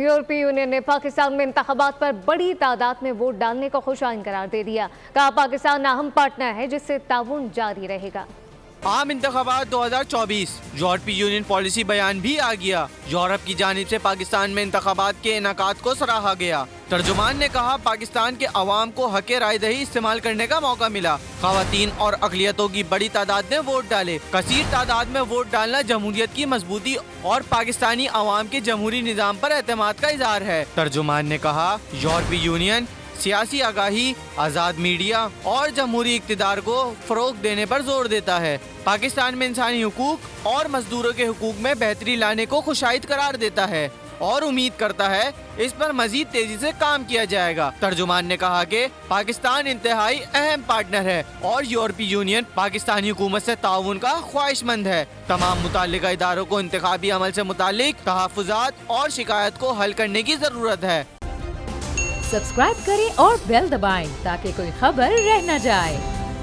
यूरोपीय यूनियन ने पाकिस्तान में इंतखाबात पर बड़ी तादाद में वोट डालने को खुशाइन करार दे दिया। कहा पाकिस्तान अहम पार्टनर है जिससे ताउन जारी रहेगा। आम इंतखाबात 2024 यूरोपीय यूनियन पॉलिसी बयान भी आ गया। यूरोप की जानिब से पाकिस्तान में इंतखाबात के इनेकाद को सराहा गया। तर्जुमान ने कहा पाकिस्तान के अवाम को हक़ राय दही इस्तेमाल करने का मौका मिला। ख़वातीन और अक़लियतों की बड़ी तादाद ने वोट डाले। कसीर तादाद में वोट डालना जमहूरियत की मजबूती और पाकिस्तानी अवाम के जमहूरी निज़ाम पर एतमाद का इज़हार है। तर्जुमान ने कहा यूरोपीय यूनियन सियासी आगाही, आज़ाद मीडिया और जमहूरी इक़्तिदार को फ़रोग़ देने पर जोर देता है। पाकिस्तान में इंसानी हुकूक और मजदूरों के हुकूक में बेहतरी लाने को खुशाइद करार देता है और उम्मीद करता है इस पर मजीद तेजी से काम किया जाएगा। तर्जुमान ने कहा कि पाकिस्तान इंतहाई अहम पार्टनर है और यूरोपीय यूनियन पाकिस्तानी हुकूमत से ताउन का ख्वाहिशमंद है। तमाम मुताल्लिका इदारों को इंतखाबी अमल से मुताल्लिक तहफ़्फ़ुज़ात और शिकायत को हल करने की ज़रूरत है। सब्सक्राइब करें और बेल दबाएं ताकि कोई खबर रह न जाए।